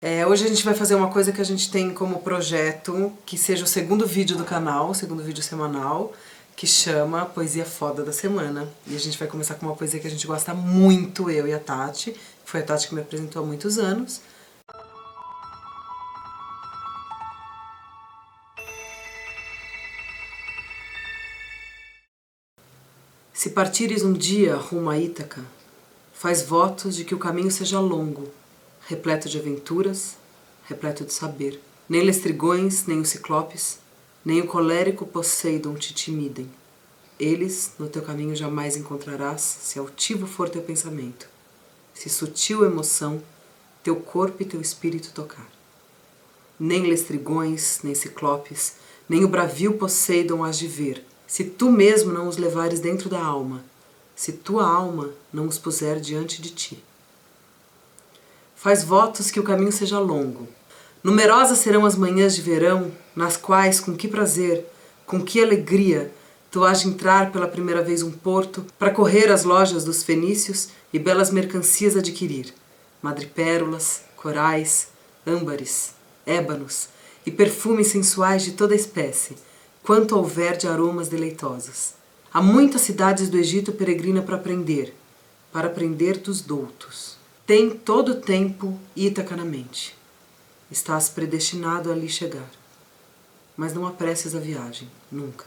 Hoje a gente vai fazer uma coisa que a gente tem como projeto, que seja o segundo vídeo do canal, o segundo vídeo semanal, que chama Poesia Foda da Semana. E a gente vai começar com uma poesia que a gente gosta muito, eu e a Tati. Foi a Tati que me apresentou há muitos anos. Se partires um dia rumo a Ítaca, faz votos de que o caminho seja longo, repleto de aventuras, repleto de saber. Nem lestrigões, nem os ciclopes, nem o colérico Poseidon te intimidem. Eles no teu caminho jamais encontrarás, se altivo for teu pensamento, se sutil emoção teu corpo e teu espírito tocar. Nem lestrigões, nem ciclopes, nem o bravio Poseidon hás de ver, se tu mesmo não os levares dentro da alma, se tua alma não os puser diante de ti. Faz votos que o caminho seja longo. Numerosas serão as manhãs de verão, nas quais, com que prazer, com que alegria, tu hás de entrar pela primeira vez um porto, para correr às lojas dos fenícios e belas mercancias adquirir, madrepérolas, corais, âmbares, ébanos e perfumes sensuais de toda espécie, quanto houver de aromas deleitosos. Há muitas cidades do Egito peregrina para aprender dos doutos. Tem todo o tempo Ítaca na mente. Estás predestinado a ali chegar. Mas não apresses a viagem, nunca.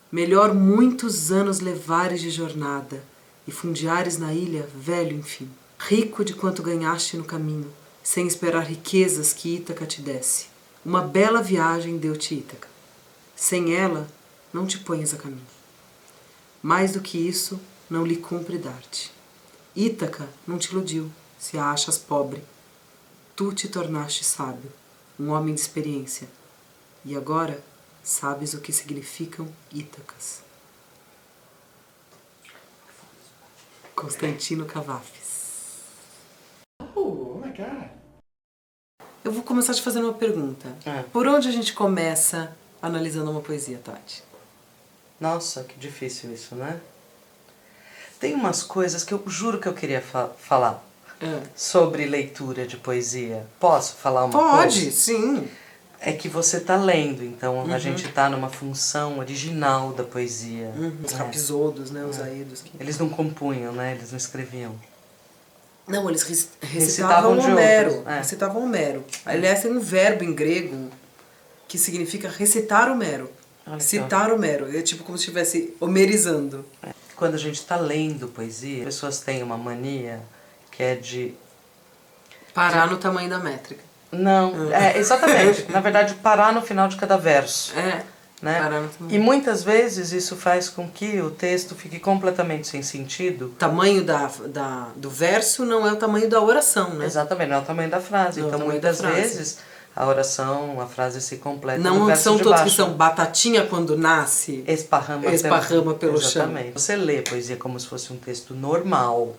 Melhor muitos anos levares de jornada e fundeares na ilha, velho enfim, rico de quanto ganhaste no caminho, sem esperar riquezas que Ítaca te desse. Uma bela viagem deu-te Ítaca. Sem ela, não te ponhas a caminho. Mais do que isso, não lhe cumpre dar-te. Ítaca não te iludiu, se a achas pobre. Tu te tornaste sábio, um homem de experiência, e agora sabes o que significam Ítacas. Constantino Cavafis. Oh my God. Eu vou começar te fazendo uma pergunta. Por onde a gente começa analisando uma poesia, Tati? Nossa, que difícil isso, né? Tem umas coisas que eu juro que eu queria falar sobre leitura de poesia. Posso falar uma coisa? Pode, sim. É que você está lendo, então a gente está numa função original da poesia. Os rapisodos, né, os aedos. Eles não compunham, né? Eles não escreviam. Não, eles recitavam de Homero. outros, Recitavam Homero. Aliás, tem um verbo em grego que significa recitar Homero. Citar Homero. É tipo como se estivesse homerizando. Quando a gente está lendo poesia, as pessoas têm uma mania que é de... Parar no tamanho da métrica. Não, exatamente. Na verdade, parar no final de cada verso. Né? Parar no tamanho. E muitas vezes isso faz com que o texto fique completamente sem sentido. O tamanho do verso não é o tamanho da oração, né? Exatamente, não é o tamanho da frase. Então, muitas vezes, a oração, a frase se completa no verso são de todos baixo. Que são batatinha quando nasce, esparrama pelo chão. Você lê poesia como se fosse um texto normal,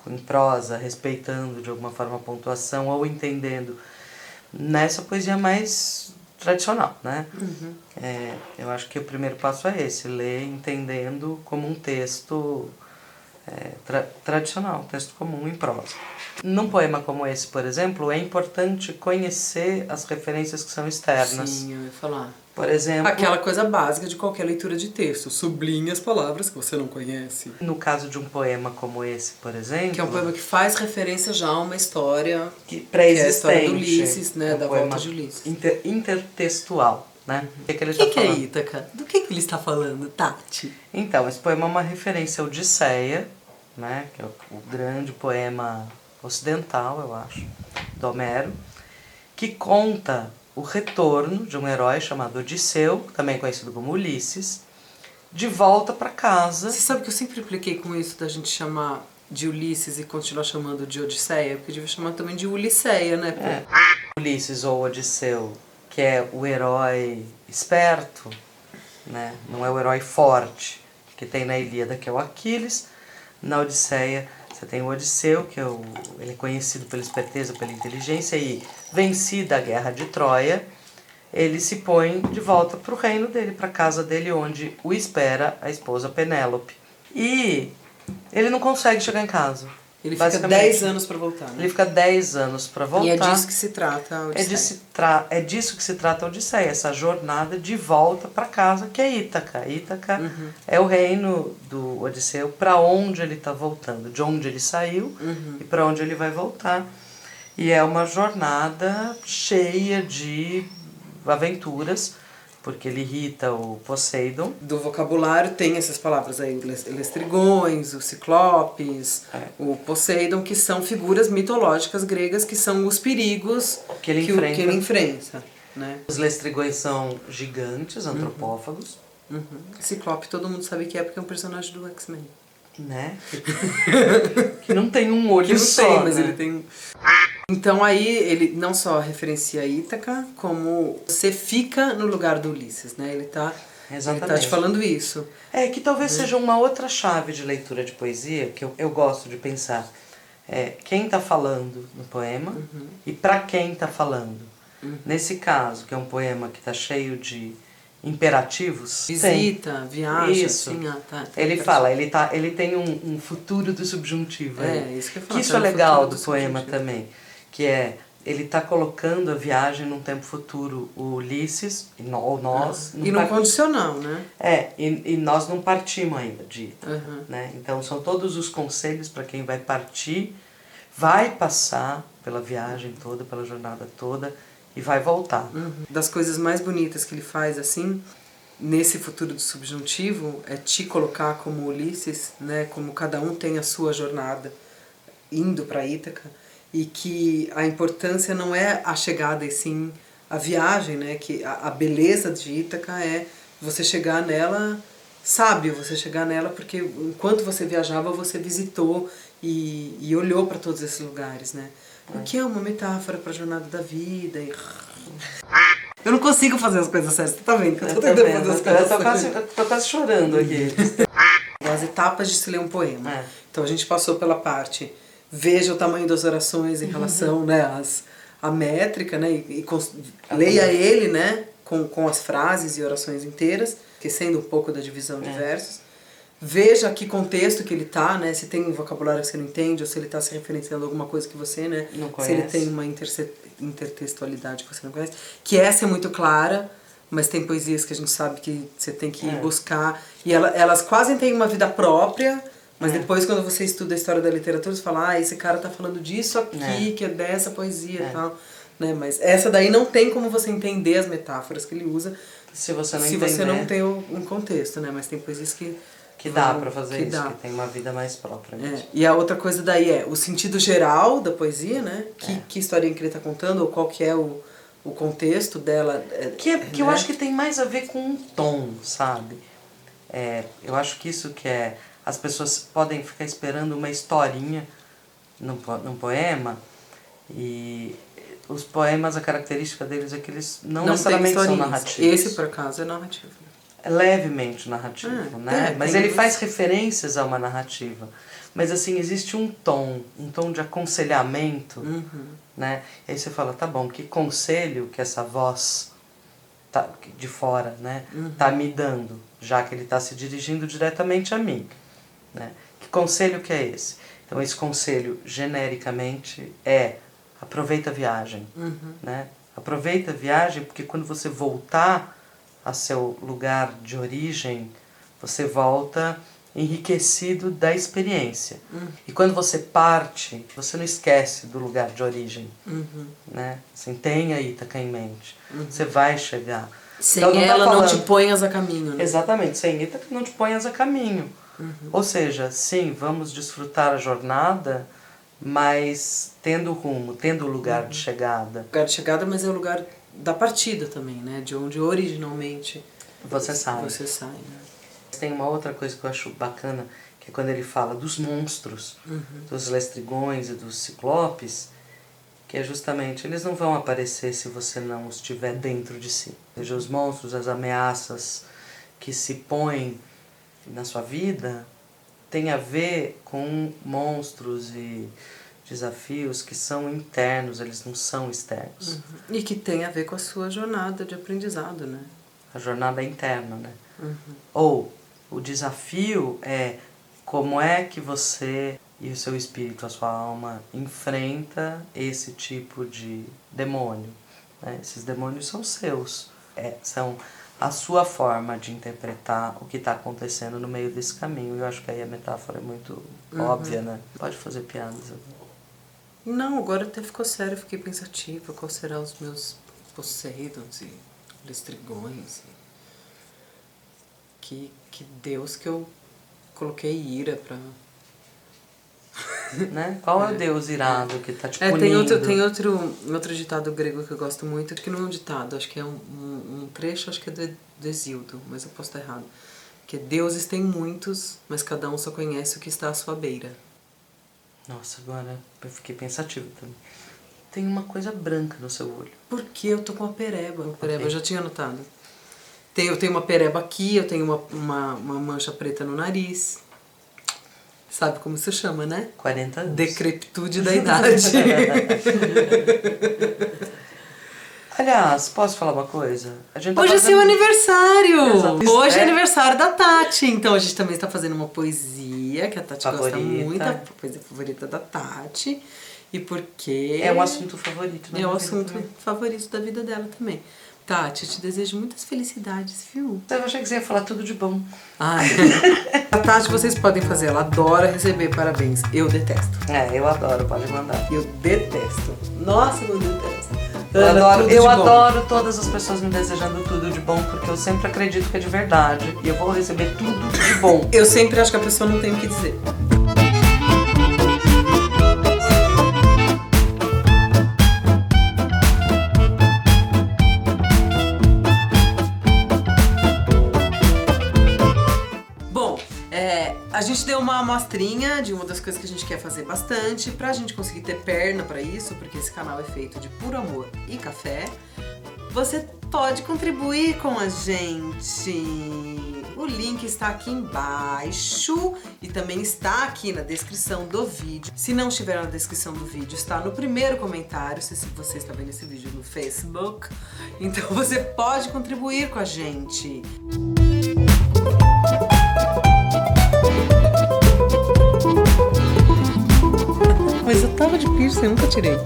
em prosa, respeitando de alguma forma a pontuação ou entendendo nessa poesia mais tradicional, né? Eu acho que o primeiro passo é esse, ler entendendo como um texto tradicional, um texto comum em prosa. Num poema como esse, por exemplo, é importante conhecer as referências que são externas. Sim, eu ia falar. Por exemplo... Aquela coisa básica de qualquer leitura de texto. Sublinhe as palavras que você não conhece. No caso de um poema como esse, por exemplo... Que é um poema que faz referência já a uma história... pré-existente. Que é a história do Ulisses, né? Da volta de Ulisses. Intertextual, né? O que ele está falando? O que é Ítaca? Do que ele está falando, Tati? Então, esse poema é uma referência à Odisseia, né? Que é o grande poema ocidental, eu acho, do Homero, que conta o retorno de um herói chamado Odisseu, também conhecido como Ulisses, de volta para casa. Você sabe que eu sempre impliquei com isso da gente chamar de Ulisses e continuar chamando de Odisseia? Porque devia chamar também de Ulisseia, né? Ulisses ou Odisseu, que é o herói esperto, né? Não é o herói forte, que tem na Ilíada, que é o Aquiles. Na Odisseia você tem o Odisseu, que ele é conhecido pela esperteza, pela inteligência, e vencida a guerra de Troia, ele se põe de volta para o reino dele, para a casa dele, onde o espera a esposa Penélope. E ele não consegue chegar em casa. Ele fica 10 anos para voltar, né? Ele fica 10 anos para voltar. E é disso que se trata a Odisseia. É disso que se trata a Odisseia, essa jornada de volta para casa, que é Ítaca. Ítaca é o reino do Odisseu, para onde ele está voltando, de onde ele saiu e para onde ele vai voltar. E é uma jornada cheia de aventuras, porque ele irrita o Poseidon. Do vocabulário tem essas palavras aí, Lestrigões, os Ciclopes, o Poseidon, que são figuras mitológicas gregas, que são os perigos que ele enfrenta, né? Os Lestrigões são gigantes, antropófagos. Ciclope todo mundo sabe que é, porque é um personagem do X-Men. Né? Que não tem um olho só, tem, mas né? ele tem... Então aí ele não só referencia Ítaca, como você fica no lugar do Ulisses, né? Ele tá te falando isso. É, que talvez seja uma outra chave de leitura de poesia, que eu gosto de pensar. Quem está falando no poema e para quem está falando. Nesse caso, que é um poema que está cheio de imperativos. Visita, viaja, isso. Assim, Ele fala, ele tem um futuro do subjuntivo. Isso que eu falo. Que isso é legal do poema também, que ele está colocando a viagem num tempo futuro, o Ulisses, ou nós... E no condicional, né? E nós não partimos ainda de Ítaca, né? Então são todos os conselhos para quem vai partir, vai passar pela viagem toda, pela jornada toda, e vai voltar. Das coisas mais bonitas que ele faz, assim, nesse futuro do subjuntivo, é te colocar como Ulisses, né? Como cada um tem a sua jornada indo para Ítaca, e que a importância não é a chegada, e sim a viagem, né? Que a beleza de Ítaca é você chegar nela sábio, você chegar nela porque enquanto você viajava, você visitou e olhou para todos esses lugares, né? O que é uma metáfora para a jornada da vida. Eu não consigo fazer as coisas certas, você tá vendo? Eu tô tentando fazer as coisas certas. Eu tô quase chorando aqui. As etapas de se ler um poema. Então a gente passou pela parte, veja o tamanho das orações em relação, né, à métrica, né, e leia ele, né, com as frases e orações inteiras, esquecendo um pouco da divisão de versos. Veja que contexto que ele tá, né? Se tem um vocabulário que você não entende, ou se ele está se referenciando a alguma coisa que você, né? Não conhece. Se ele tem uma intertextualidade que você não conhece. Que essa é muito clara, mas tem poesias que a gente sabe que você tem que ir buscar. E elas quase têm uma vida própria, mas depois quando você estuda a história da literatura, você fala, esse cara tá falando disso aqui, que é dessa poesia e tal. Né? Mas essa daí não tem como você entender as metáforas que ele usa se você não tem um contexto, né? Mas tem poesias que dá pra fazer isso, que tem uma vida mais própria. E a outra coisa daí é o sentido geral da poesia, né? Que historinha que ele tá contando, ou qual que é o contexto dela. Que eu acho que tem mais a ver com um tom, sabe? Eu acho que isso que as pessoas podem ficar esperando uma historinha num poema, e os poemas, a característica deles é que eles não necessariamente são narrativos. Esse, por acaso, é narrativo. É levemente narrativo, né? Mas ele faz referências a uma narrativa. Mas assim, existe um tom de aconselhamento, né? E aí você fala, tá bom, que conselho que essa voz de fora, né, tá me dando, já que ele está se dirigindo diretamente a mim, né? Que conselho que é esse? Então esse conselho, genericamente, aproveita a viagem, né? Aproveita a viagem, porque quando você voltar a seu lugar de origem, você volta enriquecido da experiência. E quando você parte, você não esquece do lugar de origem. Né? Assim, tenha Ítaca em mente. Você vai chegar. Sem então, ela não te ponhas a caminho. Né? Exatamente, sem Ítaca não te ponhas a caminho. Ou seja, sim, vamos desfrutar a jornada, mas tendo rumo, tendo lugar de chegada. Lugar de chegada, mas é o lugar da partida também, né? De onde originalmente você sai. Né? Tem uma outra coisa que eu acho bacana, que é quando ele fala dos monstros, dos lestrigões e dos ciclopes, que é justamente, eles não vão aparecer se você não estiver dentro de si. Ou seja, os monstros, as ameaças que se põem na sua vida, tem a ver com monstros e desafios que são internos, eles não são externos. E que tem a ver com a sua jornada de aprendizado, né? A jornada interna, né? Ou o desafio é como é que você e o seu espírito, a sua alma, enfrenta esse tipo de demônio. Né? Esses demônios são seus, são a sua forma de interpretar o que está acontecendo no meio desse caminho. Eu acho que aí a metáfora é muito óbvia, né? Pode fazer piadas. Não, agora até ficou sério, fiquei pensativa. Qual serão os meus Poseidons e Lestrigões? Que Deus que eu coloquei ira pra... Né? Qual é o Deus irado que tá te punindo? Tem outro ditado grego que eu gosto muito, que não é um ditado, acho que é um trecho, acho que é do Hesíodo, mas eu posso estar errado. Que é: deuses tem muitos, mas cada um só conhece o que está à sua beira. Nossa, agora eu fiquei pensativa também. Tem uma coisa branca no seu olho. Porque eu tô com uma pereba. Eu já tinha notado. Eu tenho uma pereba aqui, eu tenho uma mancha preta no nariz. Sabe como se chama, né? 40 anos. Decrepitude da idade. Aliás, posso falar uma coisa? A gente Hoje é seu aniversário! Exato. Hoje é aniversário da Tati. Então a gente também está fazendo uma poesia que a Tati gosta muito, a poesia favorita da Tati. E porque... é um assunto favorito, né? É o assunto favorito da vida dela também. Tati, eu te desejo muitas felicidades, viu? Eu achei que você ia falar tudo de bom. Ai. A Tati, vocês podem fazer, ela adora receber parabéns. Eu detesto. Eu adoro, pode mandar. Eu detesto. Nossa, eu detesto. Eu adoro todas as pessoas me desejando tudo de bom, porque eu sempre acredito que é de verdade. E eu vou receber tudo de bom. Eu sempre acho que a pessoa não tem o que dizer. A gente deu uma amostrinha de uma das coisas que a gente quer fazer bastante pra gente conseguir ter perna pra isso, porque esse canal é feito de puro amor e café. Você pode contribuir com a gente. O link está aqui embaixo e também está aqui na descrição do vídeo. Se não estiver na descrição do vídeo, está no primeiro comentário, se você está vendo esse vídeo no Facebook. Então você pode contribuir com a gente. Mas eu tava de piercing, eu nunca tirei.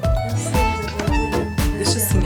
Deixa assim.